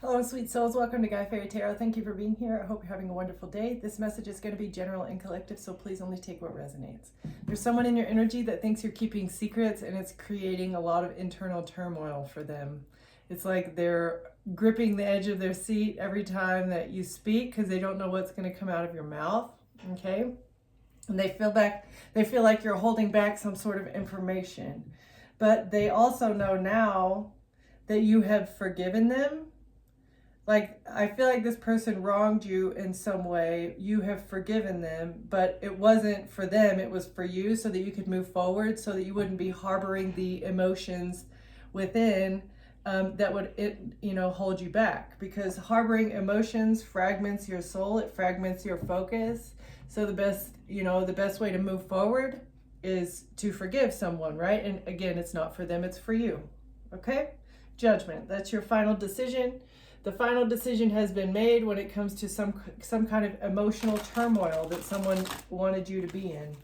Hello, sweet souls. Welcome to Guy Fairy Tarot. Thank you for being here. I hope you're having a wonderful day. This message is going to be general and collective, so please only take what resonates. There's someone in your energy that thinks you're keeping secrets, and it's creating a lot of internal turmoil for them. It's like they're gripping the edge of their seat every time that you speak because they don't know what's going to come out of your mouth. Okay? And they feel like you're holding back some sort of information. But they also know now that you have forgiven them. Like, I feel like this person wronged you in some way. You have forgiven them, but it wasn't for them, it was for you, so that you could move forward, so that you wouldn't be harboring the emotions within that would hold you back. Because harboring emotions fragments your soul, it fragments your focus. So the best way to move forward is to forgive someone, right? And again, it's not for them, it's for you. Okay? Judgment, that's your final decision. The final decision has been made when it comes to some kind of emotional turmoil that someone wanted you to be in.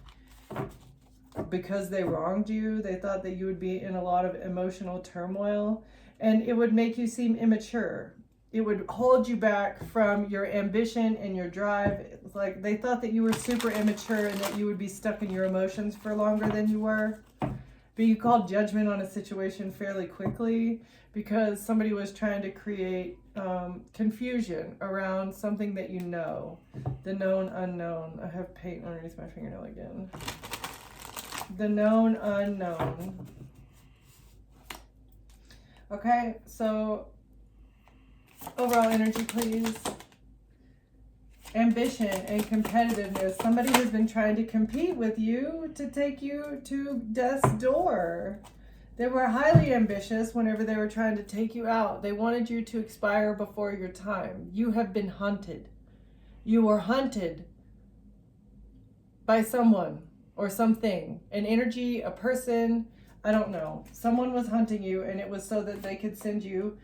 Because they wronged you, they thought that you would be in a lot of emotional turmoil, and it would make you seem immature. It would hold you back from your ambition and your drive. It's like they thought that you were super immature and that you would be stuck in your emotions for longer than you were. But you called judgment on a situation fairly quickly because somebody was trying to create confusion around something that you know. The known unknown. I have paint underneath my fingernail again. The known unknown. Okay, so overall energy, please. Ambition and competitiveness. Somebody has been trying to compete with you to take you to death's door. They were highly ambitious whenever they were trying to take you out. They wanted you to expire before your time. You have been hunted. You were hunted by someone or something. An energy, a person, I don't know. Someone was hunting you, and it was so that they could send you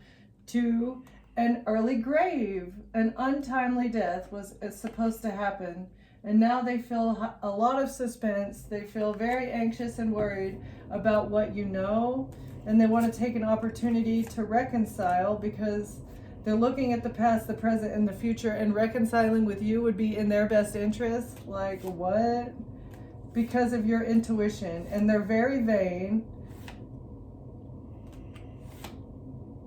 to an early grave. An untimely death was supposed to happen. And now they feel a lot of suspense. They feel very anxious and worried about what you know. And they want to take an opportunity to reconcile because they're looking at the past, the present, and the future. And reconciling with you would be in their best interest. Like, what? Because of your intuition. And they're very vain.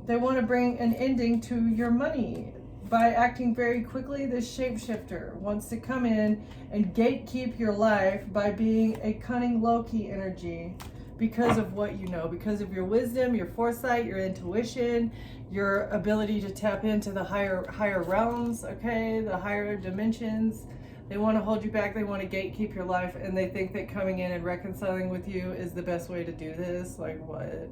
They want to bring an ending to your money. By acting very quickly, this shapeshifter wants to come in and gatekeep your life by being a cunning Loki energy because of what you know, because of your wisdom, your foresight, your intuition, your ability to tap into the higher realms, okay, the higher dimensions. They want to hold you back. They want to gatekeep your life, and they think that coming in and reconciling with you is the best way to do this. Like, what?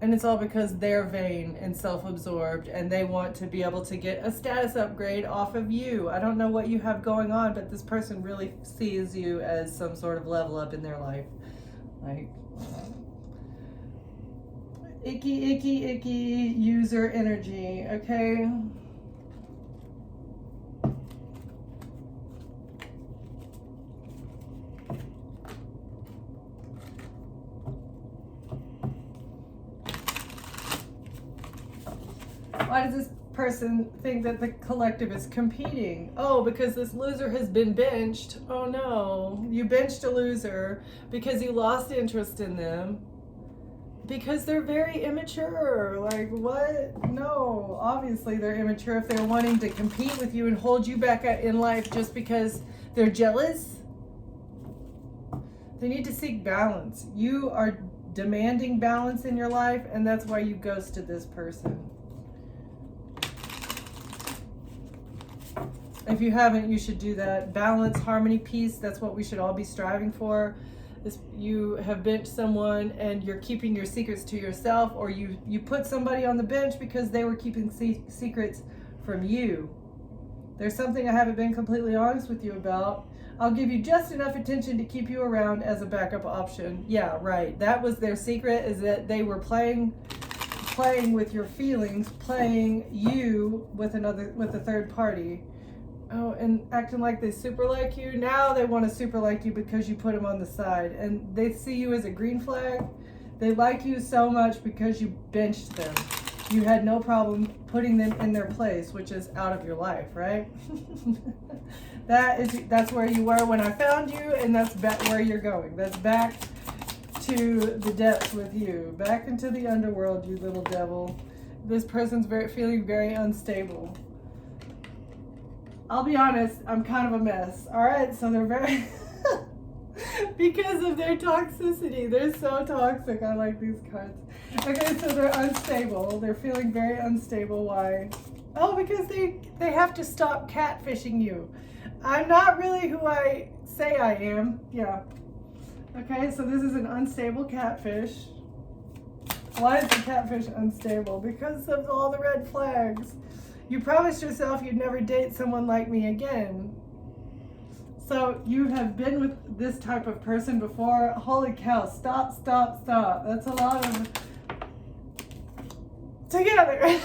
And it's all because they're vain and self-absorbed, and they want to be able to get a status upgrade off of you. I don't know what you have going on, but this person really sees you as some sort of level up in their life. Like, icky user energy, okay? Why does this person think that the collective is competing? Oh, because this loser has been benched. Oh no, you benched a loser because you lost interest in them. Because they're very immature. Like, what? No, obviously they're immature if they're wanting to compete with you and hold you back in life just because they're jealous. They need to seek balance. You are demanding balance in your life, and that's why you ghosted this person. If you haven't, you should do that. Balance, harmony, peace, that's what we should all be striving for. You have benched someone and you're keeping your secrets to yourself, or you put somebody on the bench because they were keeping secrets from you. There's something I haven't been completely honest with you about. I'll give you just enough attention to keep you around as a backup option. Yeah, right. That was their secret, is that they were playing with your feelings, playing you with a third party. Oh, and acting like they super like you. Now they want to super like you because you put them on the side. And they see you as a green flag. They like you so much because you benched them. you had no problem putting them in their place, which is out of your life, right? That's where you were when I found you, and that's back where you're going. That's back to the depths with you, back into the underworld, you little devil. This person's feeling very unstable. I'll be honest, I'm kind of a mess. All right, so they're very because of their toxicity. They're so toxic. I like these cards. Okay, so they're unstable. They're feeling very unstable. Why? Oh, because they have to stop catfishing you. I'm not really who I say I am. Yeah. Okay, so this is an unstable catfish. Why is the catfish unstable? Because of all the red flags. You promised yourself you'd never date someone like me again. So you have been with this type of person before. Holy cow, stop, stop, stop. That's a lot of together.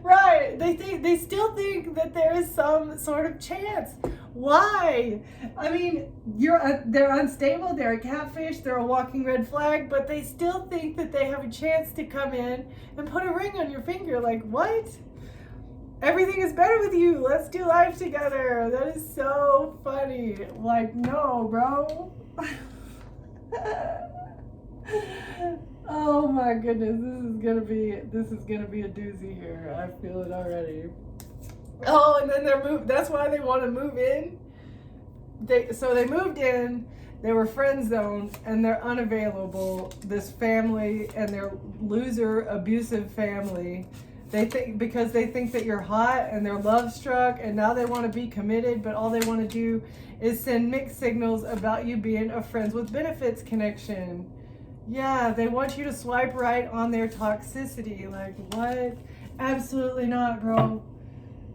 Right. They still think that there is some sort of chance. Why? I mean, they're unstable, they're a catfish, they're a walking red flag, but they still think that they have a chance to come in and put a ring on your finger. Like, what? Everything is better with you. Let's do life together. That is so funny. Like, no, bro. Oh my goodness, this is gonna be a doozy here. I feel it already. Oh, and then that's why they want to move in. So they moved in, they were friend zoned, and they're unavailable. This family and their loser, abusive family, because they think that you're hot and they're love struck, and now they want to be committed, but all they want to do is send mixed signals about you being a friends with benefits connection. Yeah, they want you to swipe right on their toxicity. Like, what? Absolutely not, bro.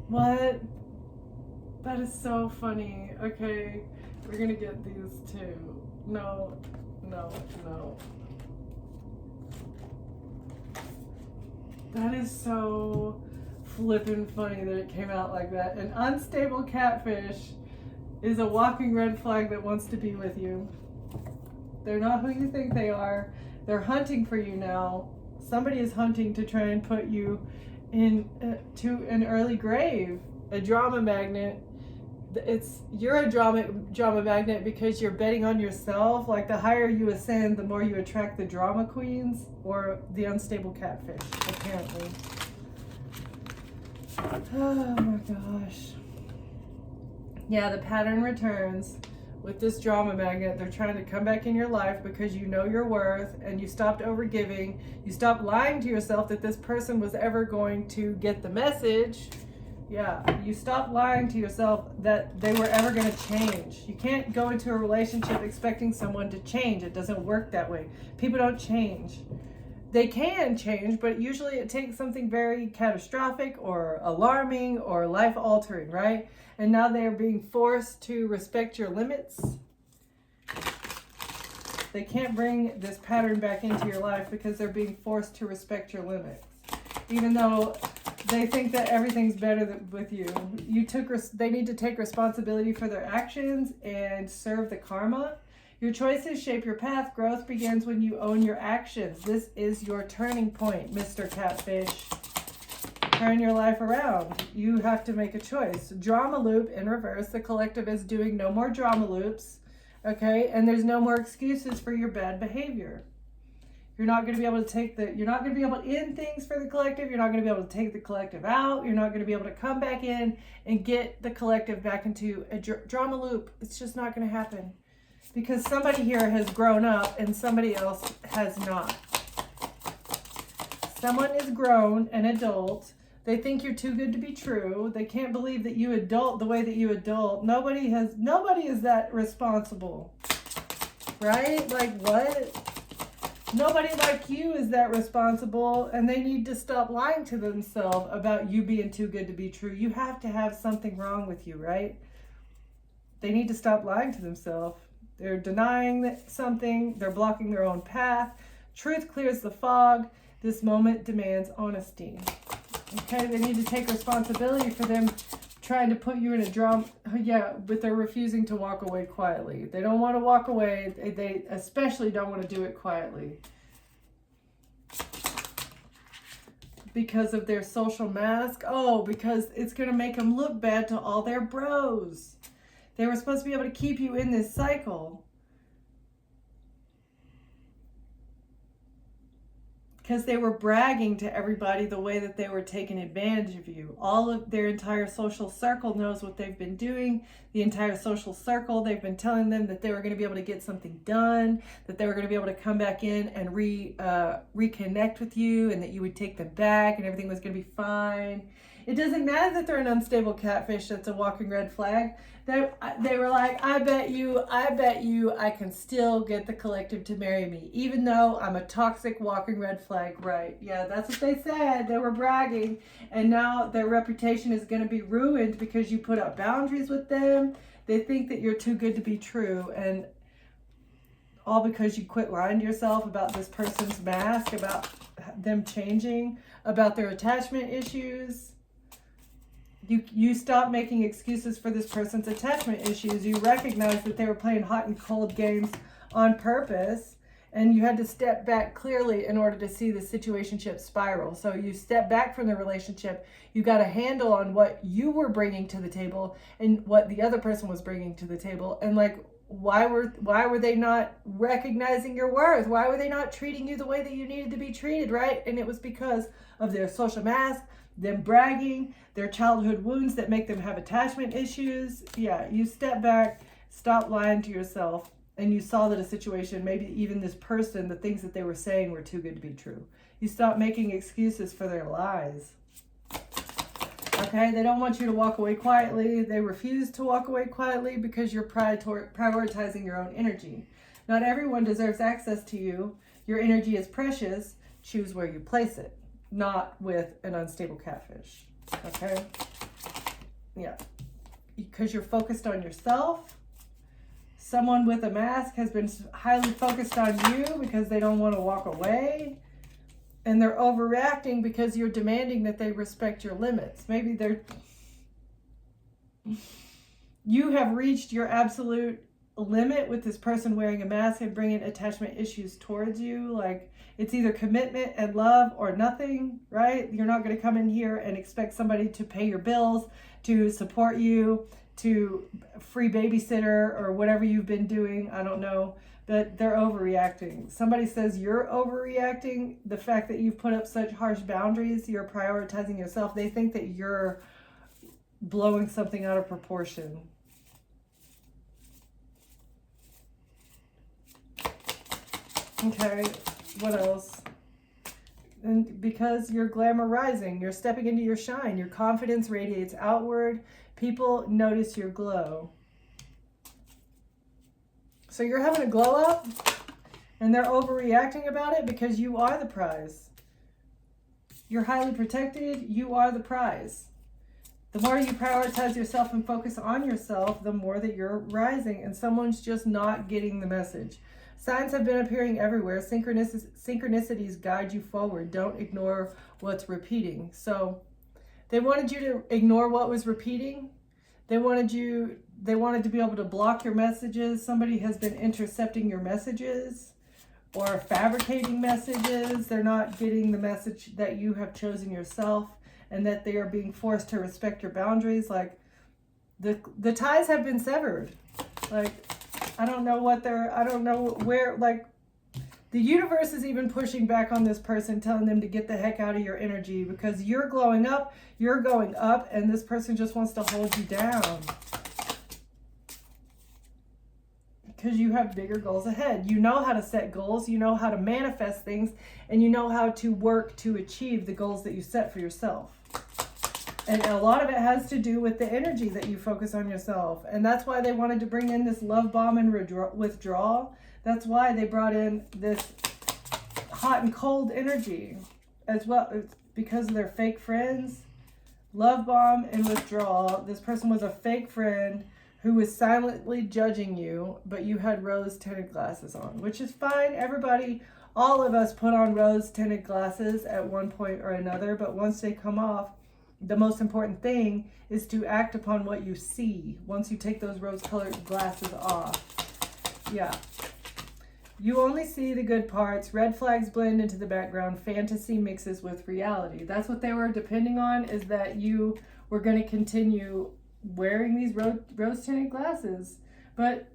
What? That is so funny. Okay, we're gonna get these two. No, no, no. That is so flippin' funny that it came out like that. An unstable catfish is a walking red flag that wants to be with you. They're not who you think they are. They're hunting for you now. Somebody is hunting to try and put you in to an early grave. A drama magnet. You're a drama magnet because you're betting on yourself. Like, the higher you ascend, the more you attract the drama queens or the unstable catfish, apparently. Oh my gosh. Yeah, the pattern returns. With this drama magnet, they're trying to come back in your life because you know your worth and you stopped overgiving. You stopped lying to yourself that this person was ever going to get the message. Yeah, you stopped lying to yourself that they were ever going to change. You can't go into a relationship expecting someone to change. It doesn't work that way. People don't change. They can change, but usually it takes something very catastrophic or alarming or life-altering, right? And now they are being forced to respect your limits. They can't bring this pattern back into your life because they're being forced to respect your limits. Even though they think that everything's better with you. They need to take responsibility for their actions and serve the karma. Your choices shape your path. Growth begins when you own your actions. This is your turning point, Mr. Catfish. Turn your life around. You have to make a choice. Drama loop in reverse. The collective is doing no more drama loops. Okay? And there's no more excuses for your bad behavior. You're not going to be able to you're not going to be able to end things for the collective. You're not going to be able to take the collective out. You're not going to be able to come back in and get the collective back into a drama loop. It's just not going to happen. Because somebody here has grown up and somebody else has not. Someone is grown, an adult. They think you're too good to be true. They can't believe that you adult the way that you adult. Nobody is that responsible. Right? Like, what? Nobody like you is that responsible, and they need to stop lying to themselves about you being too good to be true. You have to have something wrong with you, right? They need to stop lying to themselves. They're denying something. They're blocking their own path. Truth clears the fog. This moment demands honesty. Okay, they need to take responsibility for them trying to put you in a drama. Yeah, but they're refusing to walk away quietly. They don't want to walk away. They especially don't want to do it quietly. because of their social mask. Oh, because it's going to make them look bad to all their bros. They were supposed to be able to keep you in this cycle. Because they were bragging to everybody the way that they were taking advantage of you. All of their entire social circle knows what they've been doing. The entire social circle, they've been telling them that they were going to be able to get something done, that they were going to be able to come back in and reconnect with you, and that you would take them back and everything was going to be fine. It doesn't matter that they're an unstable catfish that's a walking red flag. They were like, I bet you I can still get the collective to marry me, even though I'm a toxic walking red flag, right? Yeah, that's what they said. They were bragging, and now their reputation is going to be ruined because you put up boundaries with them. They think that you're too good to be true, and all because you quit lying to yourself about this person's mask, about them changing, about their attachment issues. You stop making excuses for this person's attachment issues. You recognize that they were playing hot and cold games on purpose, and you had to step back clearly in order to see the situationship spiral. So you step back from the relationship. You got a handle on what you were bringing to the table and what the other person was bringing to the table, and like, why were they not recognizing your worth? Why were they not treating you the way that you needed to be treated, right? And it was because of their social mask, them bragging, their childhood wounds that make them have attachment issues. Yeah, you step back, stop lying to yourself, and you saw that a situation, maybe even this person, the things that they were saying were too good to be true. You stop making excuses for their lies. Okay, they don't want you to walk away quietly. They refuse to walk away quietly because you're prioritizing your own energy. Not everyone deserves access to you. Your energy is precious. Choose where you place it. Not with an unstable catfish. Okay? Yeah. Because you're focused on yourself. Someone with a mask has been highly focused on you because they don't want to walk away. And they're overreacting because you're demanding that they respect your limits. Maybe you have reached your absolute limit with this person wearing a mask and bringing attachment issues towards you. Like, it's either commitment and love or nothing, right? You're not going to come in here and expect somebody to pay your bills, to support you, to free babysitter or whatever you've been doing. I don't know, but they're overreacting. Somebody says you're overreacting. The fact that you've put up such harsh boundaries, you're prioritizing yourself. They think that you're blowing something out of proportion. Okay, what else? And because you're glamorizing, you're stepping into your shine, your confidence radiates outward, people notice your glow. So you're having a glow up, and they're overreacting about it because you are the prize. You're highly protected, you are the prize. The more you prioritize yourself and focus on yourself, the more that you're rising, and someone's just not getting the message. Signs have been appearing everywhere. Synchronicities guide you forward. Don't ignore what's repeating. So they wanted you to ignore what was repeating. They wanted to be able to block your messages. Somebody has been intercepting your messages or fabricating messages. They're not getting the message that you have chosen yourself, and that they are being forced to respect your boundaries. Like, the ties have been severed. Like, I don't know where, like, the universe is even pushing back on this person, telling them to get the heck out of your energy because you're glowing up, you're going up, and this person just wants to hold you down. Because you have bigger goals ahead. You know how to set goals, you know how to manifest things, and you know how to work to achieve the goals that you set for yourself. And a lot of it has to do with the energy that you focus on yourself. And that's why they wanted to bring in this love bomb and withdrawal. That's why they brought in this hot and cold energy as well. It's because of their fake friends. Love bomb and withdrawal. This person was a fake friend who was silently judging you, but you had rose-tinted glasses on, which is fine. Everybody, all of us put on rose-tinted glasses at one point or another, but once they come off, the most important thing is to act upon what you see once you take those rose-colored glasses off. Yeah. You only see the good parts. Red flags blend into the background. Fantasy mixes with reality. That's what they were depending on, is that you were going to continue wearing these rose-tinted glasses. But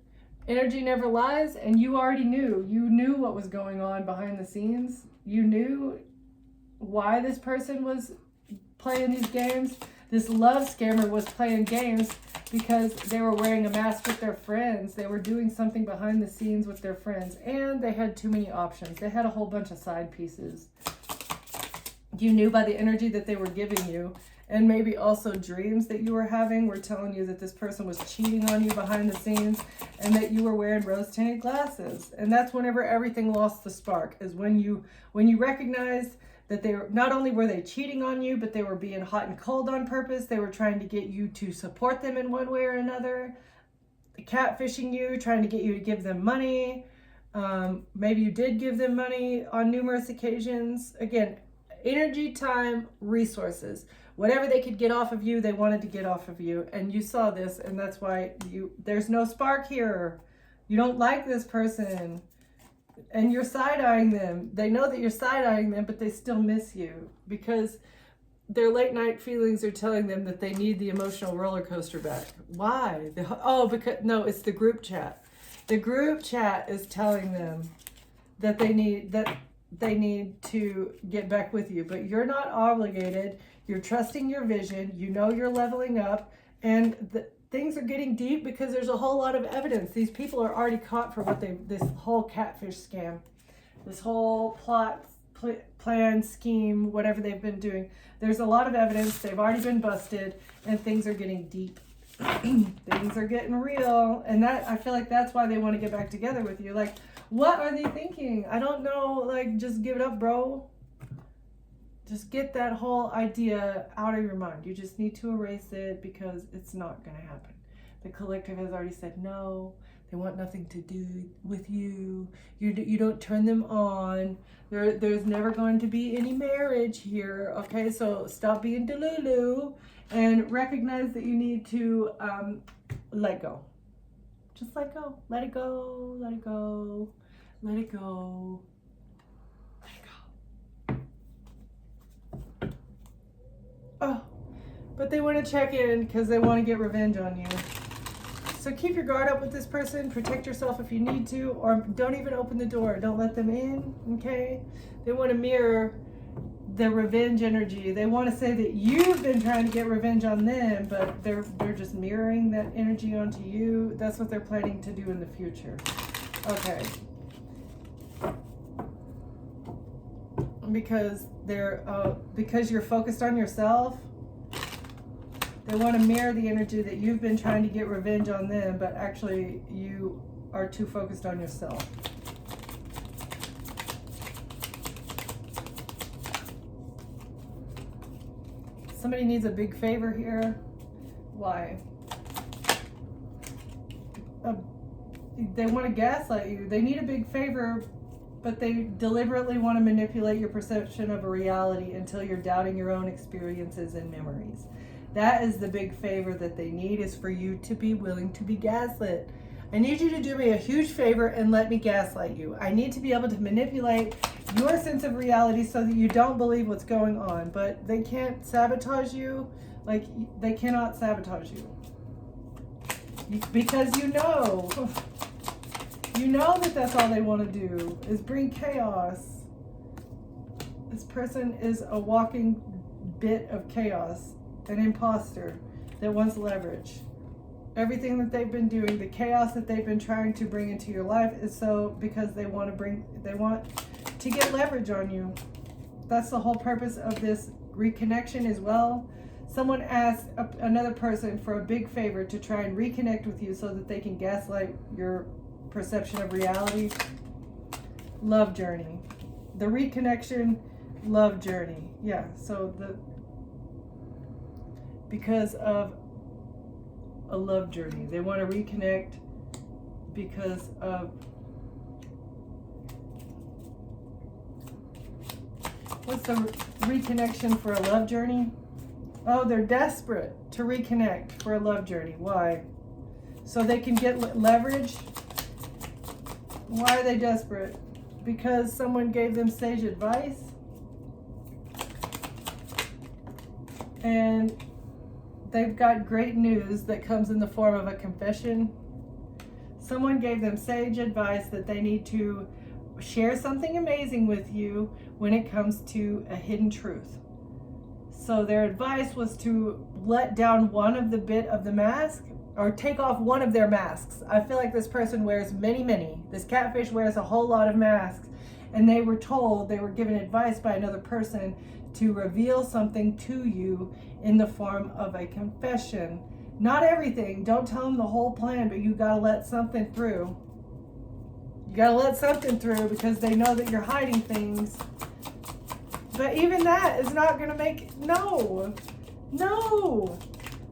energy never lies, and you already knew. You knew what was going on behind the scenes. You knew why this person was playing these games. This love scammer was playing games because they were wearing a mask with their friends. They were doing something behind the scenes with their friends, and they had too many options. They had a whole bunch of side pieces. You knew by the energy that they were giving you, and maybe also dreams that you were having were telling you that this person was cheating on you behind the scenes, and that you were wearing rose-tinted glasses. And that's whenever everything lost the spark, is when you recognized that they were, not only were they cheating on you, but they were being hot and cold on purpose. They were trying to get you to support them in one way or another, catfishing you, trying to get you to give them money. Maybe you did give them money on numerous occasions. Again, energy, time, resources. Whatever they could get off of you, they wanted to get off of you. And you saw this, and that's why there's no spark here. You don't like this person. And you're side-eyeing them. They know that you're side-eyeing them, but they still miss you because their late night feelings are telling them that they need the emotional roller coaster back. Why? Because it's the group chat. The group chat is telling them that they need to get back with you, but you're not obligated. You're trusting your vision. You know you're leveling up, and things are getting deep because there's a whole lot of evidence. These people are already caught for this whole catfish scam, this whole plot, plan, scheme, whatever they've been doing. There's a lot of evidence. They've already been busted, and things are getting deep. Things are getting real, and I feel like that's why they want to get back together with you. Like, what are they thinking? I don't know. Like, just give it up, bro. Just get that whole idea out of your mind. You just need to erase it because it's not going to happen. The collective has already said no. They want nothing to do with you. You don't turn them on. There's never going to be any marriage here. Okay, so stop being delulu and recognize that you need to let go. Just let go. Let it go. Let it go. Let it go. Oh, but they want to check in because they want to get revenge on you. So keep your guard up with this person. Protect yourself if you need to, or don't even open the door. Don't let them in, okay? They want to mirror the revenge energy. They want to say that you've been trying to get revenge on them, but they're just mirroring that energy onto you. That's what they're planning to do in the future. Okay. Because because you're focused on yourself, they want to mirror the energy that you've been trying to get revenge on them, but actually you are too focused on yourself. Somebody needs a big favor here. Why? They want to gaslight you. They need a big favor, but they deliberately want to manipulate your perception of a reality until you're doubting your own experiences and memories. That is the big favor that they need, is for you to be willing to be gaslit. I need you to do me a huge favor and let me gaslight you. I need to be able to manipulate your sense of reality so that you don't believe what's going on. But they can't sabotage you. Like, they cannot sabotage you. Because you know that that's all they want to do, is bring chaos. This person is a walking bit of chaos, an imposter that wants leverage. Everything that they've been doing, the chaos that they've been trying to bring into your life, is so because they want to get leverage on you. That's the whole purpose of this reconnection as well. Someone asked another person for a big favor to try and reconnect with you so that they can gaslight your perception of reality. Love journey. The reconnection, love journey. Yeah, so because of a love journey. They want to reconnect because of, what's the reconnection for a love journey? Oh, they're desperate to reconnect for a love journey. Why? So they can get leverage. Why are they desperate? Because someone gave them sage advice. And they've got great news that comes in the form of a confession. Someone gave them sage advice that they need to share something amazing with you when it comes to a hidden truth. So their advice was to let down one of the bit of the mask, or take off one of their masks. I feel like this person wears many. This catfish wears a whole lot of masks, and they were told, they were given advice by another person to reveal something to you in the form of a confession. Not everything, don't tell them the whole plan, but you gotta let something through. You gotta let something through because they know that you're hiding things. But even that is not gonna make, no.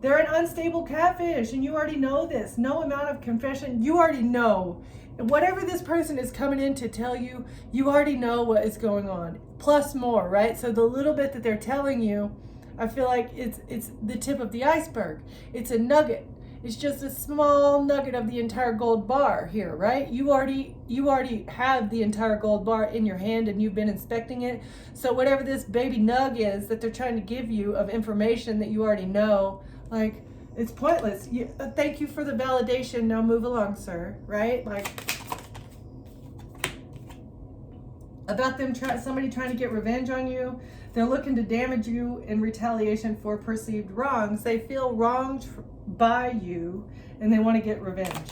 They're an unstable catfish, and you already know this. No amount of confession, you already know. Whatever this person is coming in to tell you, you already know what is going on. Plus more, right? So the little bit that they're telling you, I feel like it's the tip of the iceberg. It's a nugget. It's just a small nugget of the entire gold bar here, right? You already have the entire gold bar in your hand, and you've been inspecting it. So whatever this baby nug is that they're trying to give you of information that you already know, like, it's pointless. Thank you for the validation. Now move along, sir. Right? Like, about them somebody trying to get revenge on you. They're looking to damage you in retaliation for perceived wrongs. They feel wronged by you, and they want to get revenge.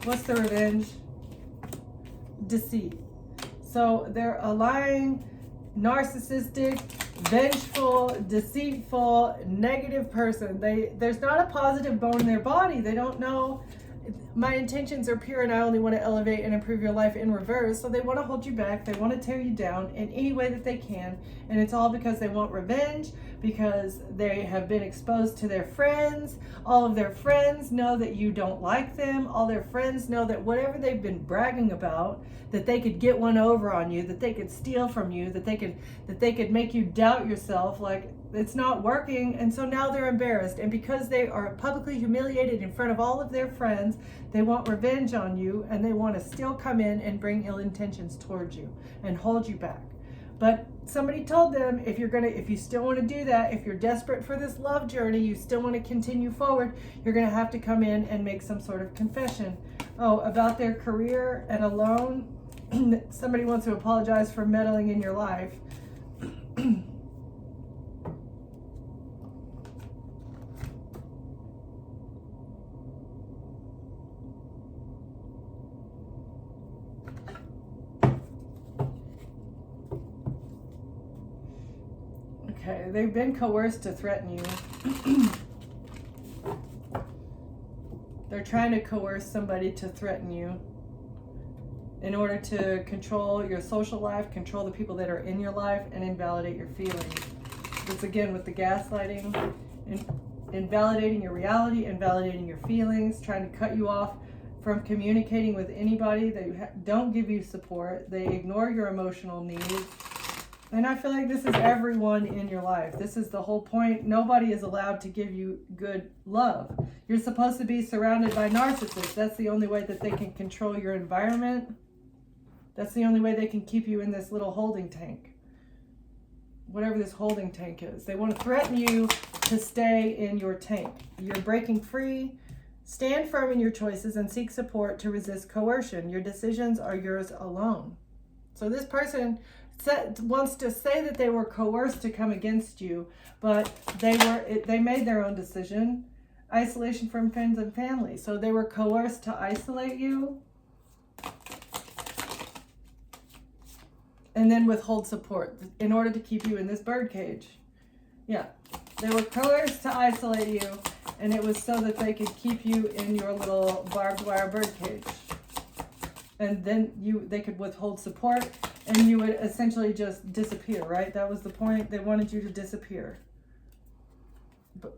What's the revenge? Deceit. So they're a lying, narcissistic, vengeful, deceitful, negative person. There's not a positive bone in their body. They don't know, my intentions are pure and I only want to elevate and improve your life in reverse. So they want to hold you back. They want to tear you down in any way that they can. And it's all because they want revenge, because they have been exposed to their friends. All of their friends know that you don't like them. All their friends know that whatever they've been bragging about, that they could get one over on you, that they could steal from you, that they could make you doubt yourself, like, it's not working. And so now they're embarrassed, and because they are publicly humiliated in front of all of their friends, they want revenge on you, and they want to still come in and bring ill intentions towards you and hold you back. But somebody told them, if you still want to do that, if you're desperate for this love journey, you still want to continue forward, you're going to have to come in and make some sort of confession. Oh, about their career and alone, somebody wants to apologize for meddling in your life. Okay, they've been coerced to threaten you. They're trying to coerce somebody to threaten you in order to control your social life, control the people that are in your life, and invalidate your feelings. This again with the gaslighting, invalidating your reality, invalidating your feelings, trying to cut you off from communicating with anybody. They don't give you support. They ignore your emotional needs. And I feel like this is everyone in your life. This is the whole point. Nobody is allowed to give you good love. You're supposed to be surrounded by narcissists. That's the only way that they can control your environment. That's the only way they can keep you in this little holding tank. Whatever this holding tank is. They want to threaten you to stay in your tank. You're breaking free. Stand firm in your choices and seek support to resist coercion. Your decisions are yours alone. So this person wants to say that they were coerced to come against you, but they made their own decision. Isolation from friends and family. So they were coerced to isolate you and then withhold support in order to keep you in this bird cage. Yeah, they were coerced to isolate you, and it was so that they could keep you in your little barbed wire bird cage. And then they could withhold support, and you would essentially just disappear, right? That was the point. They wanted you to disappear.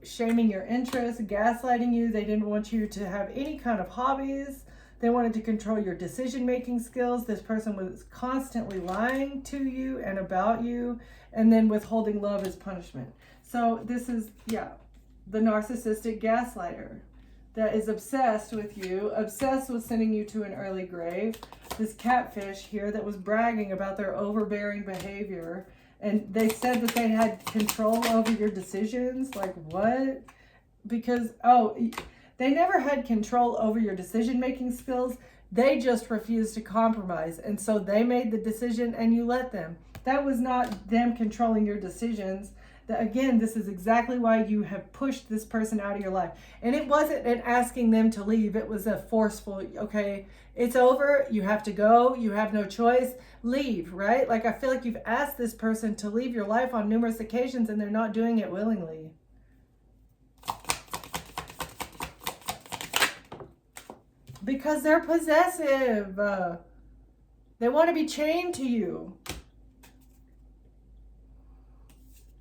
Shaming your interests, gaslighting you. They didn't want you to have any kind of hobbies. They wanted to control your decision-making skills. This person was constantly lying to you and about you, and then withholding love as punishment. So this is, the narcissistic gaslighter. that is obsessed with you, obsessed with sending you to an early grave. This catfish here that was bragging about their overbearing behavior. And they said that they had control over your decisions. Like, what? Because, oh, they never had control over your decision-making skills. They just refused to compromise. And so they made the decision and you let them. That was not them controlling your decisions. Again, this is exactly why you have pushed this person out of your life. And it wasn't an asking them to leave. It was a forceful, okay, it's over. You have to go. You have no choice. Leave, right? Like, I feel like you've asked this person to leave your life on numerous occasions and they're not doing it willingly. Because they're possessive. They want to be chained to you.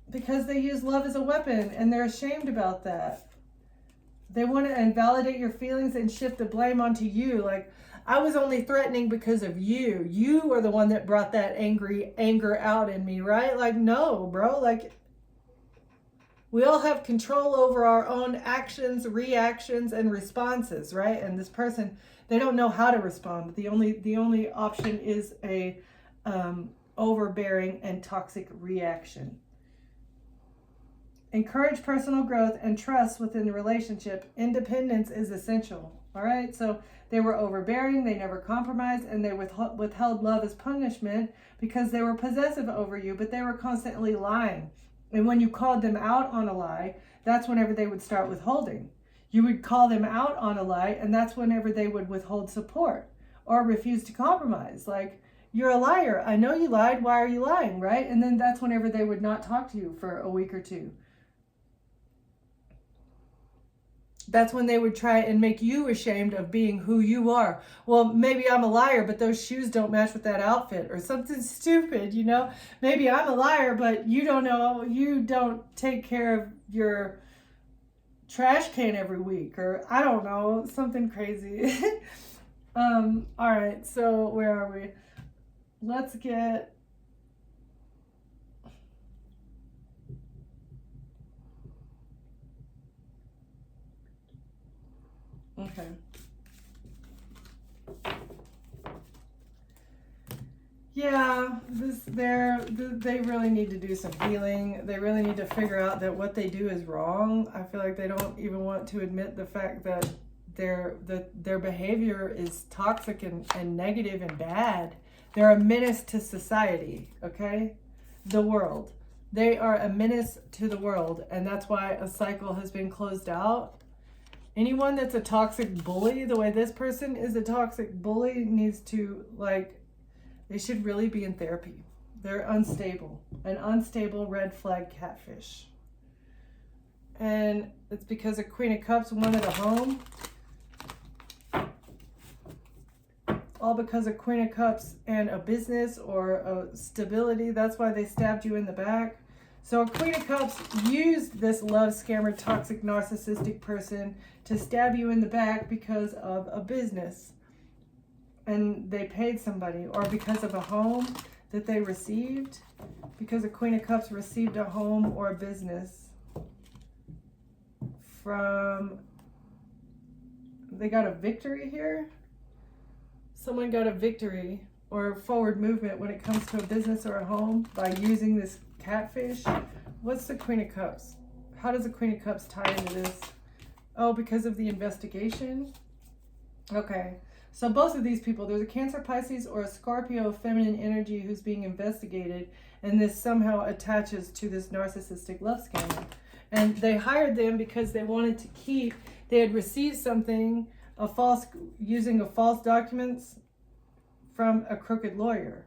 Because they use love as a weapon and they're ashamed about that. They want to invalidate your feelings and shift the blame onto you. Like, I was only threatening because of you. You are the one that brought that anger out in me, right? Like, no, bro. Like, we all have control over our own actions, reactions, and responses, right? And this person, they don't know how to respond. The only option is a overbearing and toxic reaction. Encourage personal growth and trust within the relationship. Independence is essential. All right. So they were overbearing. They never compromised, and they withheld love as punishment because they were possessive over you, but they were constantly lying. And when you called them out on a lie, that's whenever they would start withholding. You would call them out on a lie, and that's whenever they would withhold support or refuse to compromise. Like, you're a liar. I know you lied. Why are you lying? Right. And then that's whenever they would not talk to you for a week or two. That's when they would try and make you ashamed of being who you are. Well, maybe I'm a liar, but those shoes don't match with that outfit, or something stupid, you know? Maybe I'm a liar, but you don't take care of your trash can every week, or I don't know, something crazy. All right, so where are we? Let's get... Okay. Yeah, they really need to do some healing. They really need to figure out that what they do is wrong. I feel like they don't even want to admit the fact that their behavior is toxic and negative and bad. They're a menace to society, okay? The world. They are a menace to the world, and that's why a cycle has been closed out. Anyone that's a toxic bully, the way this person is a toxic bully, needs to, like, they should really be in therapy. They're unstable. An unstable red flag catfish. And it's because a Queen of Cups wanted a home. All because of Queen of Cups and a business or a stability. That's why they stabbed you in the back. So a Queen of Cups used this love scammer, toxic, narcissistic person to stab you in the back because of a business. And they paid somebody, or because of a home that they received. Because a Queen of Cups received a home or a business from... They got a victory here. Someone got a victory or forward movement when it comes to a business or a home by using this catfish. What's the Queen of Cups? How does the Queen of Cups tie into this? Oh, because of the investigation? Okay. So both of these people, there's a Cancer, Pisces, or a Scorpio feminine energy who's being investigated, and this somehow attaches to this narcissistic love scammer. And they hired them because they wanted to keep, they had received something, using false documents from a crooked lawyer.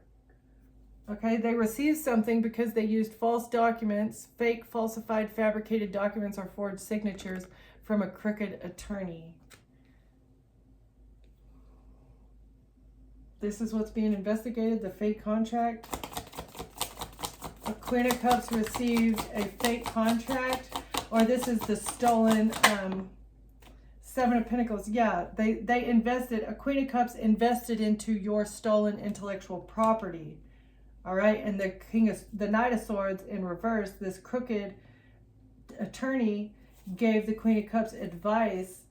Okay, they received something because they used false documents, fake, falsified, fabricated documents, or forged signatures from a crooked attorney. This is what's being investigated, the fake contract. The Queen of Cups received a fake contract, or this is the stolen Seven of Pentacles. Yeah, they invested, a Queen of Cups invested into your stolen intellectual property. All right, and the Knight of Swords in reverse, this crooked attorney gave the Queen of Cups advice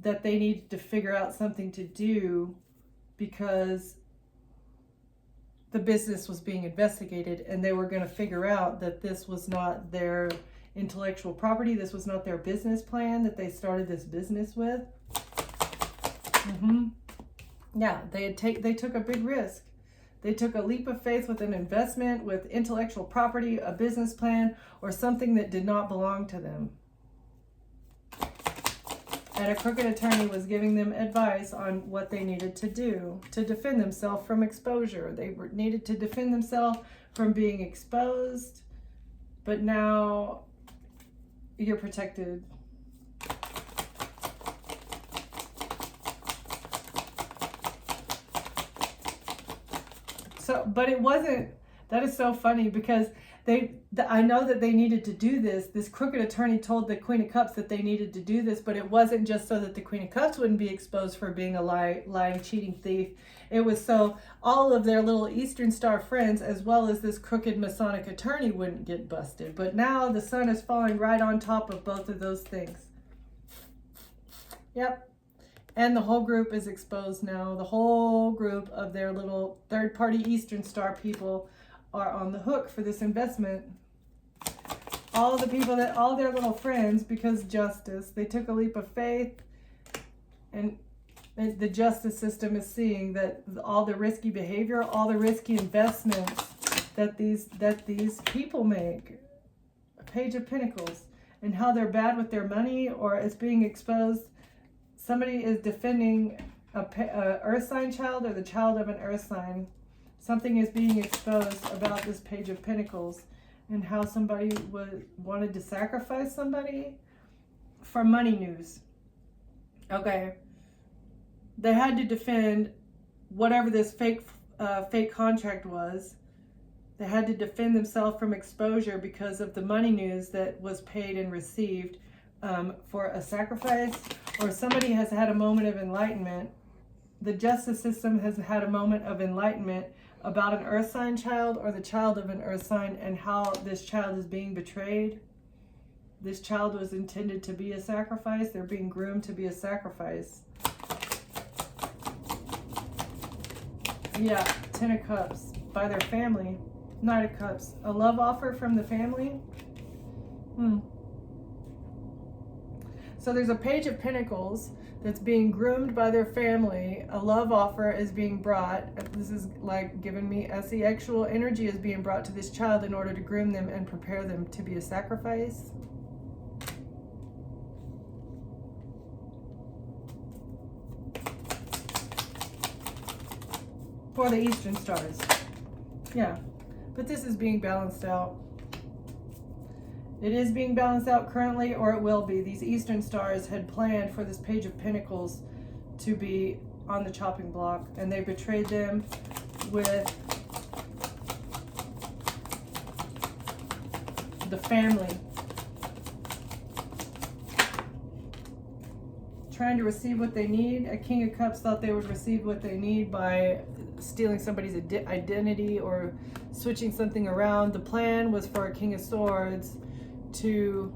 that they needed to figure out something to do because the business was being investigated, and they were going to figure out that this was not their intellectual property. This was not their business plan that they started this business with. Yeah, they took a big risk. They took a leap of faith with an investment, with intellectual property, a business plan, or something that did not belong to them. And a crooked attorney was giving them advice on what they needed to do to defend themselves from exposure. They needed to defend themselves from being exposed, but now you're protected. So, but it wasn't, that is so funny because I know that they needed to do this. This crooked attorney told the Queen of Cups that they needed to do this, but it wasn't just so that the Queen of Cups wouldn't be exposed for being a lying, cheating thief. It was so all of their little Eastern Star friends, as well as this crooked Masonic attorney, wouldn't get busted. But now the sun is falling right on top of both of those things. Yep. And the whole group is exposed now. The whole group of their little third-party Eastern Star people are on the hook for this investment. All the people all their little friends, because justice, they took a leap of faith, and the justice system is seeing that all the risky behavior, all the risky investments that these people make, Page of Pentacles, and how they're bad with their money, or it's being exposed. Somebody is defending a earth sign child or the child of an earth sign. Something is being exposed about this Page of Pentacles and how somebody wanted to sacrifice somebody for money news. Okay. They had to defend whatever this fake contract was. They had to defend themselves from exposure because of the money news that was paid and received for a sacrifice, or somebody has had a moment of enlightenment. The justice system has had a moment of enlightenment about an earth sign child or the child of an earth sign, and how this child is being betrayed. This child was intended to be a sacrifice. They're being groomed to be a sacrifice. Yeah, 10 of Cups by their family. Knight of Cups, a love offer from the family. So there's a Page of Pentacles that's being groomed by their family. A love offer is being brought. This is like giving me sexual energy is being brought to this child in order to groom them and prepare them to be a sacrifice. For the Eastern Stars. Yeah, but this is being balanced out. It is being balanced out currently, or it will be. These Eastern Stars had planned for this Page of Pentacles to be on the chopping block, and they betrayed them with the family. Trying to receive what they need. A King of Cups thought they would receive what they need by stealing somebody's identity or switching something around. The plan was for a King of Swords to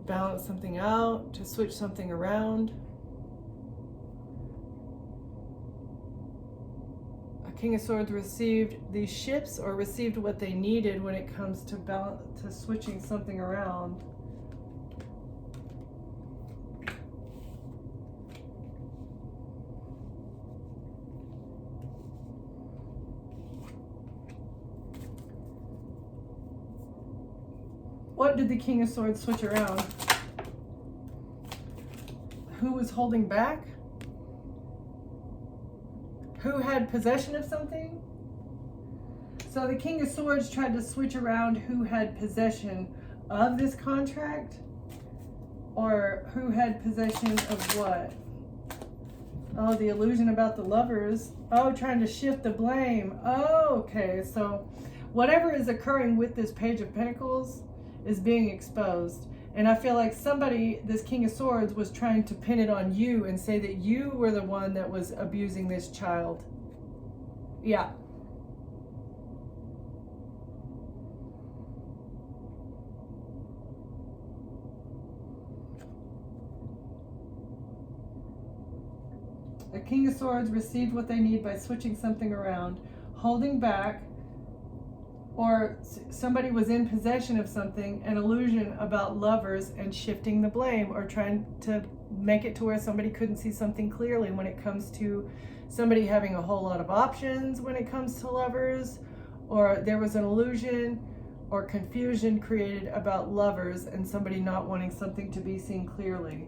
balance something out, to switch something around. A King of Swords received these ships, or received what they needed when it comes to switching something around. What did the King of Swords switch around? Who was holding back? Who had possession of something? So the King of Swords tried to switch around who had possession of this contract, or who had possession of what? Oh, the illusion about the lovers. Oh, trying to shift the blame. Oh, okay. So whatever is occurring with this Page of Pentacles is being exposed. And I feel like somebody, this King of Swords, was trying to pin it on you and say that you were the one that was abusing this child. Yeah. A King of Swords received what they need by switching something around, holding back, or somebody was in possession of something, an illusion about lovers, and shifting the blame, or trying to make it to where somebody couldn't see something clearly when it comes to somebody having a whole lot of options when it comes to lovers, or there was an illusion or confusion created about lovers and somebody not wanting something to be seen clearly.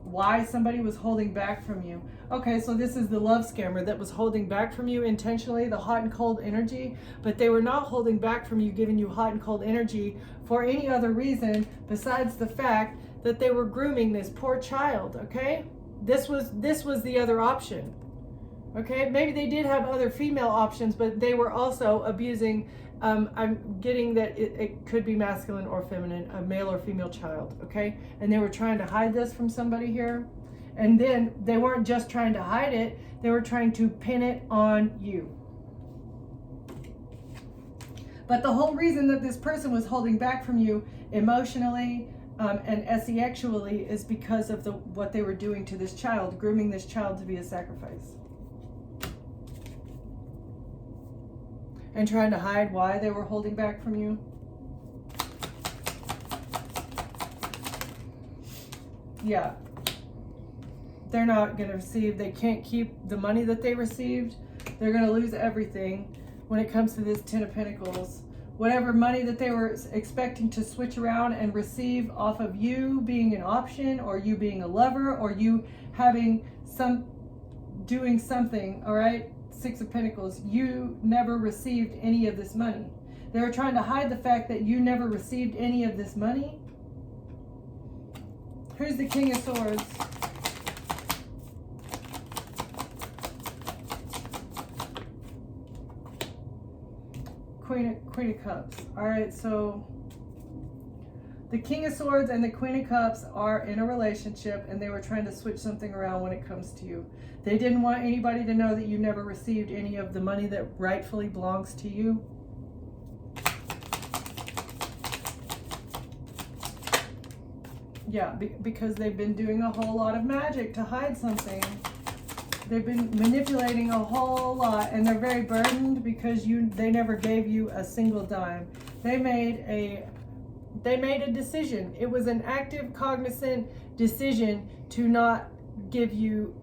Why somebody was holding back from you. Okay, so this is the love scammer that was holding back from you intentionally, the hot and cold energy, but they were not holding back from you, giving you hot and cold energy for any other reason besides the fact that they were grooming this poor child, okay? This was the other option. Okay, maybe they did have other female options, but they were also abusing. I'm getting that it could be masculine or feminine, a male or female child, okay? And they were trying to hide this from somebody here. And then they weren't just trying to hide it, they were trying to pin it on you. But the whole reason that this person was holding back from you emotionally and sexually is because of what they were doing to this child, grooming this child to be a sacrifice. And trying to hide why they were holding back from you. Yeah. They're not going to receive, they can't keep the money that they received. They're going to lose everything when it comes to this Ten of Pentacles. Whatever money that they were expecting to switch around and receive off of you being an option, or you being a lover, or you having doing something, all right? Six of Pentacles, you never received any of this money. They were trying to hide the fact that you never received any of this money. Who's the King of Swords? Queen of Cups. All right, so the King of Swords and the Queen of Cups are in a relationship, and they were trying to switch something around when it comes to you. They didn't want anybody to know that you never received any of the money that rightfully belongs to you. Yeah, because they've been doing a whole lot of magic to hide something. They've been manipulating a whole lot, and they're very burdened because they never gave you a single dime. They made a decision. It was an active, cognizant decision to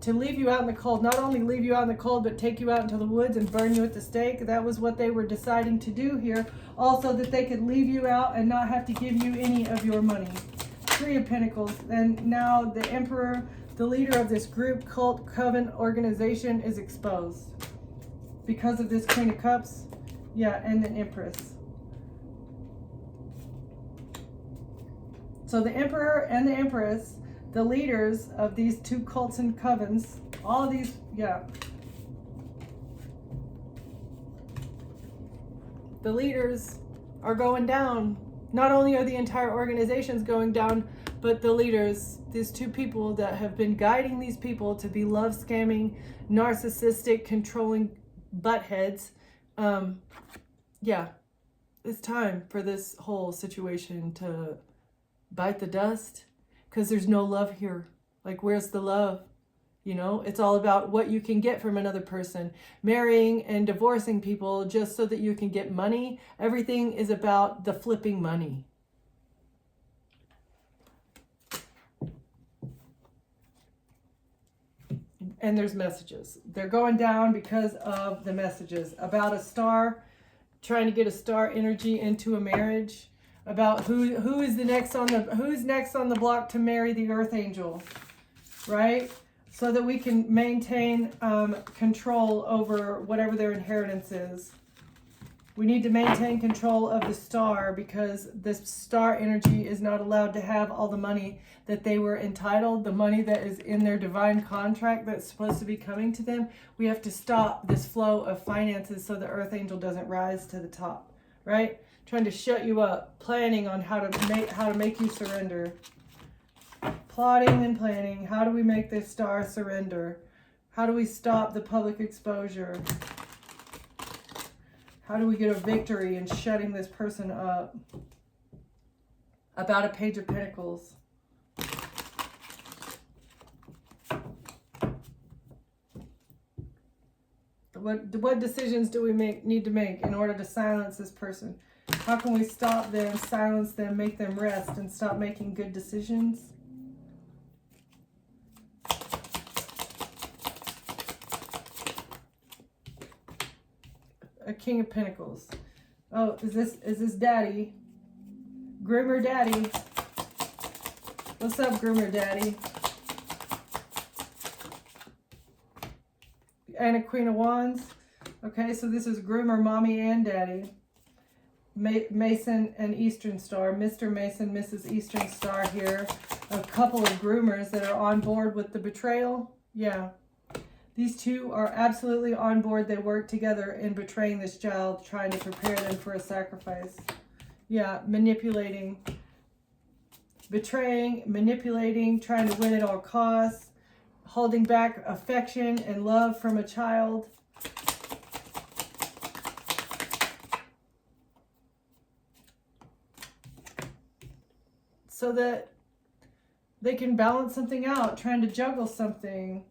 leave you out in the cold. Not only leave you out in the cold, but take you out into the woods and burn you at the stake. That was what they were deciding to do here. Also, that they could leave you out and not have to give you any of your money. Three of Pentacles. And now the Emperor, the leader of this group, cult, coven, organization, is exposed because of this Queen of Cups. Yeah, and the Empress. So the Emperor and the Empress, the leaders of these two cults and covens, all of these, yeah. The leaders are going down. Not only are the entire organizations going down, but the leaders, these two people that have been guiding these people to be love scamming, narcissistic, controlling buttheads. Yeah, it's time for this whole situation to bite the dust, because there's no love here. Like, where's the love? You know, it's all about what you can get from another person. Marrying and divorcing people just so that you can get money. Everything is about the flipping money. And there's messages. They're going down because of the messages about a star, trying to get a star energy into a marriage. About who's next on the block to marry the Earth Angel, right? So that we can maintain control over whatever their inheritance is. We need to maintain control of the star, because this star energy is not allowed to have all the money that they were entitled, the money that is in their divine contract that's supposed to be coming to them. We have to stop this flow of finances so the Earth Angel doesn't rise to the top, right? Trying to shut you up, planning on how to make you surrender. Plotting and planning. How do we make this star surrender? How do we stop the public exposure? How do we get a victory in shutting this person up? About a Page of Pentacles. What decisions do we need to make in order to silence this person? How can we stop them, silence them, make them rest, and stop making good decisions? A King of Pentacles. Oh, is this Daddy? Groomer Daddy. What's up, Groomer Daddy? And a Queen of Wands. Okay, so this is Groomer Mommy and Daddy. Mason and Eastern Star. Mr. Mason, Mrs. Eastern Star here. A couple of groomers that are on board with the betrayal. Yeah. These two are absolutely on board. They work together in betraying this child, trying to prepare them for a sacrifice. Yeah, manipulating. Betraying, manipulating, trying to win at all costs. Holding back affection and love from a child. So that they can balance something out, trying to juggle something.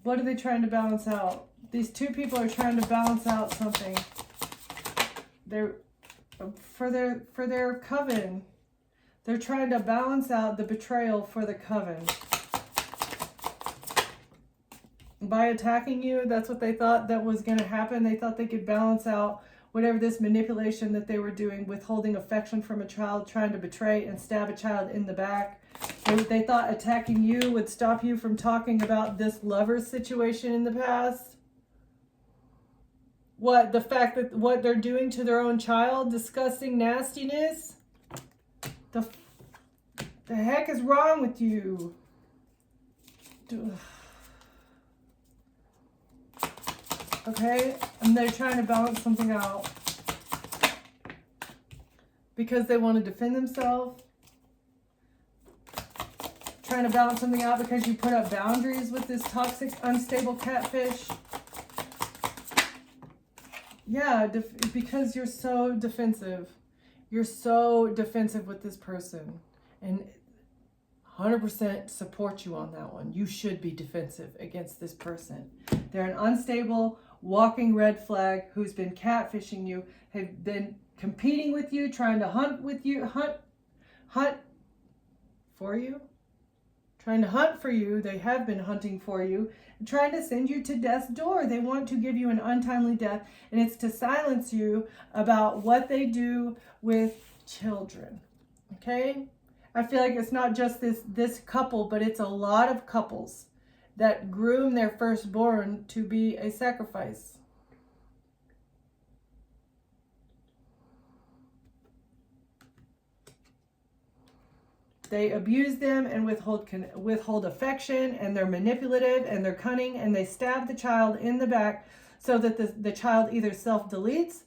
What are they trying to balance out? These two people are trying to balance out something. They're for their coven. They're trying to balance out the betrayal for the coven. By attacking you, that's what they thought that was going to happen. They thought they could balance out whatever this manipulation that they were doing, withholding affection from a child, trying to betray and stab a child in the back. They thought attacking you would stop you from talking about this lover situation in the past. What? The fact that what they're doing to their own child, disgusting nastiness? The heck is wrong with you? Okay, and they're trying to balance something out because they want to defend themselves. Trying to balance something out because you put up boundaries with this toxic, unstable catfish. Yeah, because you're so defensive. You're so defensive with this person. And 100% support you on that one. You should be defensive against this person. They're an unstable, walking red flag who's been catfishing you, have been competing with you, trying to hunt with you, hunt for you, trying to hunt for you. They have been hunting for you, and trying to send you to death's door. They want to give you an untimely death, and it's to silence you about what they do with children. Okay? I feel like it's not just this couple, but it's a lot of couples that groom their firstborn to be a sacrifice. They abuse them and withhold affection, and they're manipulative and they're cunning, and they stab the child in the back so that the child either self-deletes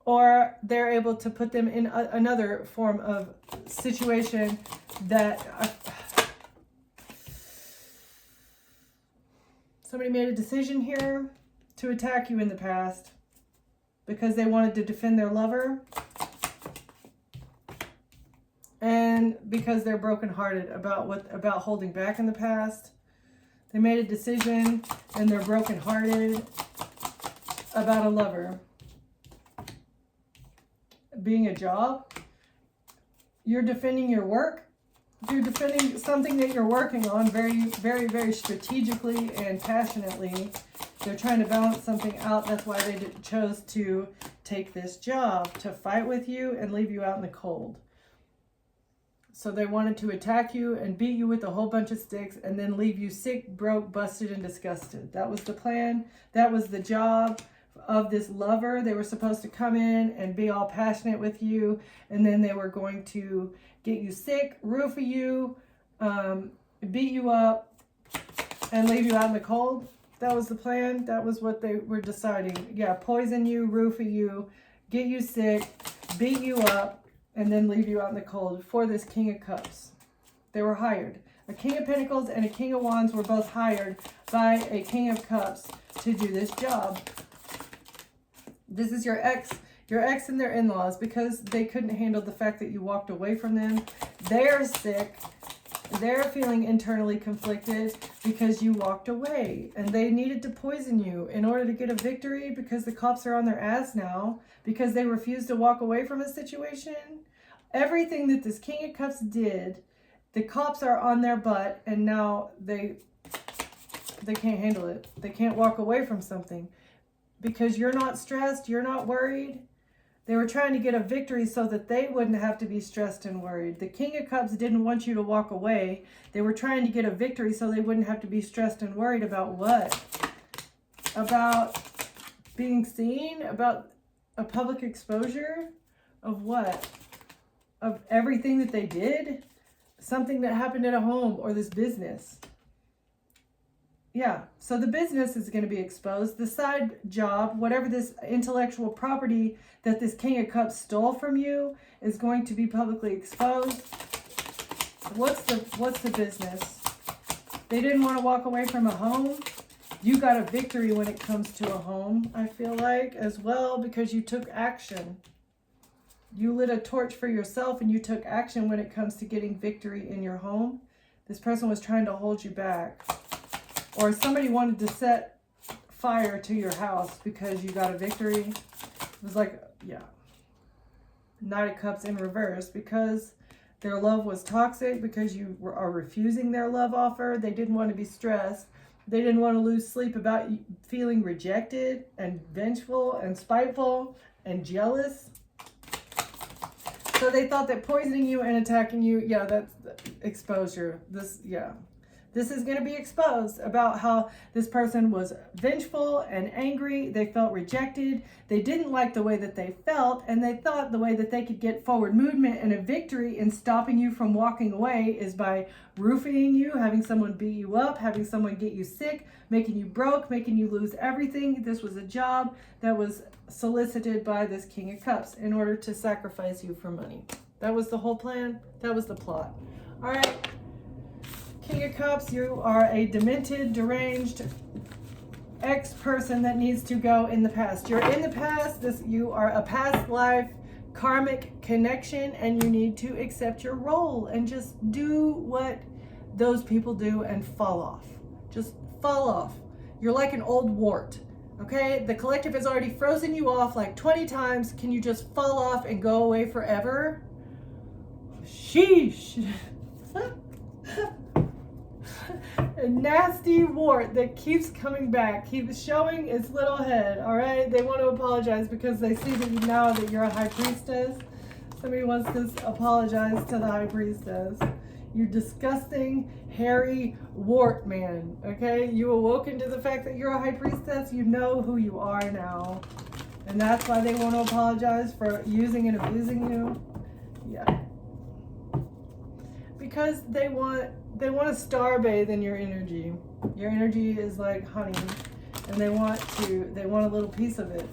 or they're able to put them in another form of situation that somebody made a decision here to attack you in the past because they wanted to defend their lover. And because they're brokenhearted about holding back in the past. They made a decision and they're brokenhearted about a lover. Being a job, you're defending your work. You're defending something that you're working on very, very, very strategically and passionately. They're trying to balance something out. That's why they chose to take this job, to fight with you and leave you out in the cold. So they wanted to attack you and beat you with a whole bunch of sticks and then leave you sick, broke, busted, and disgusted. That was the plan. That was the job of this lover. They were supposed to come in and be all passionate with you, and then they were going to get you sick, roofie you, beat you up, and leave you out in the cold. That was the plan. That was what they were deciding. Yeah, poison you, roofie you, get you sick, beat you up, and then leave you out in the cold for this King of Cups. They were hired. A King of Pentacles and a King of Wands were both hired by a King of Cups to do this job. This is your ex and their in-laws, because they couldn't handle the fact that you walked away from them. They're sick. They're feeling internally conflicted because you walked away and they needed to poison you in order to get a victory because the cops are on their ass now because they refused to walk away from a situation. Everything that this King of Cups did, the cops are on their butt and now they can't handle it. They can't walk away from something because you're not stressed, you're not worried. They were trying to get a victory so that they wouldn't have to be stressed and worried. The King of Cups didn't want you to walk away. They were trying to get a victory so they wouldn't have to be stressed and worried about what? About being seen? About a public exposure? Of what? Of everything that they did? Something that happened at a home or this business. Yeah, so the business is going to be exposed. The side job, whatever this intellectual property that this King of Cups stole from you is going to be publicly exposed. What's the business? They didn't want to walk away from a home. You got a victory when it comes to a home, I feel like, as well, because you took action. You lit a torch for yourself and you took action when it comes to getting victory in your home. This person was trying to hold you back. Or somebody wanted to set fire to your house because you got a victory. It was like, yeah. Knight of Cups in reverse because their love was toxic, because you are refusing their love offer. They didn't want to be stressed. They didn't want to lose sleep about feeling rejected and vengeful and spiteful and jealous. So they thought that poisoning you and attacking you, yeah, that's exposure. This is going to be exposed about how this person was vengeful and angry. They felt rejected. They didn't like the way that they felt, and they thought the way that they could get forward movement and a victory in stopping you from walking away is by roofing you, having someone beat you up, having someone get you sick, making you broke, making you lose everything. This was a job that was solicited by this King of Cups in order to sacrifice you for money. That was the whole plan. That was the plot. All right. King of Cups, you are a demented, deranged ex-person that needs to go in the past. You're in the past. You are a past life karmic connection, and you need to accept your role and just do what those people do and fall off. Just fall off. You're like an old wart, okay? The collective has already frozen you off like 20 times. Can you just fall off and go away forever? Sheesh. A nasty wart that keeps coming back, keeps showing its little head. All right, they want to apologize because they see that now that you're a high priestess. Somebody wants to apologize to the high priestess. You disgusting, hairy wart man. Okay, you awoken to the fact that you're a high priestess. You know who you are now, and that's why they want to apologize for using and abusing you. Yeah, because they want to star bathe in your energy. Your energy is like honey, and they want a little piece of it.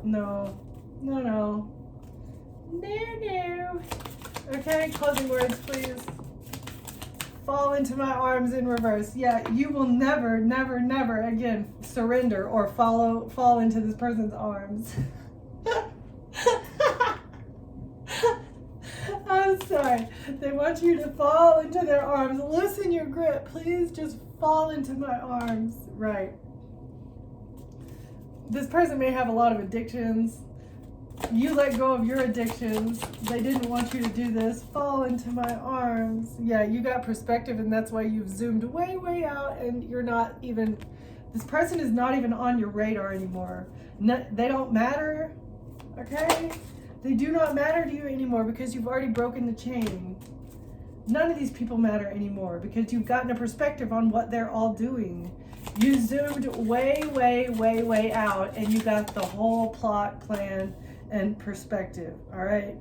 No. Okay, closing words, please. Fall into my arms in reverse. Yeah, you will never again surrender or fall into this person's arms. I'm sorry. They want you to fall into their arms. Loosen your grip. Please just fall into my arms. Right. This person may have a lot of addictions. You let go of your addictions. They didn't want you to do this. Fall into my arms. Yeah, you got perspective, and that's why you've zoomed way out, and you're not even, this person is not even on your radar anymore. No, they don't matter, okay? They do not matter to you anymore because you've already broken the chain. None of these people matter anymore because you've gotten a perspective on what they're all doing. You zoomed way out, and you got the whole plot, plan, and perspective, all right?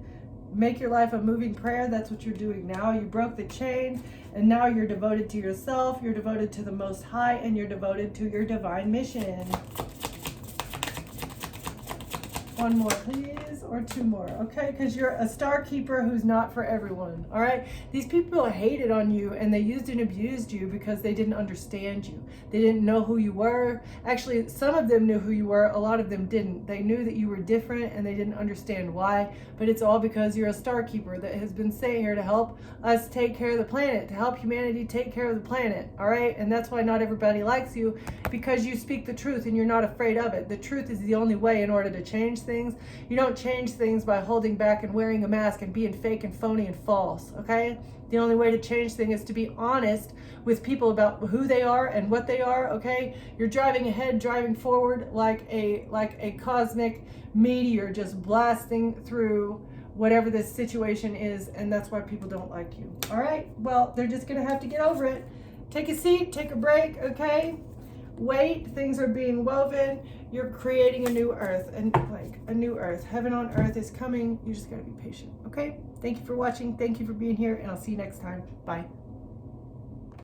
Make your life a moving prayer. That's what you're doing now. You broke the chain, and now you're devoted to yourself, you're devoted to the Most High, and you're devoted to your divine mission. One more, please, or two more, okay? Because you're a star keeper who's not for everyone, all right? These people hated on you and they used and abused you because they didn't understand you. They didn't know who you were. Actually, some of them knew who you were, a lot of them didn't. They knew that you were different and they didn't understand why, but it's all because you're a star keeper that has been sent here to help us take care of the planet, to help humanity take care of the planet, all right? And that's why not everybody likes you, because you speak the truth and you're not afraid of it. The truth is the only way in order to change things. You don't change things by holding back and wearing a mask and being fake and phony and false, okay? The only way to change things is to be honest with people about who they are and what they are, okay? You're driving ahead, driving forward like a cosmic meteor just blasting through whatever this situation is, and that's why people don't like you. All right, well, they're just gonna have to get over it. Take a seat, take a break, okay? Wait, things are being woven. You're creating a new earth, and like a new earth. Heaven on earth is coming. You just gotta be patient, okay? Thank you for watching. Thank you for being here, and I'll see you next time. Bye.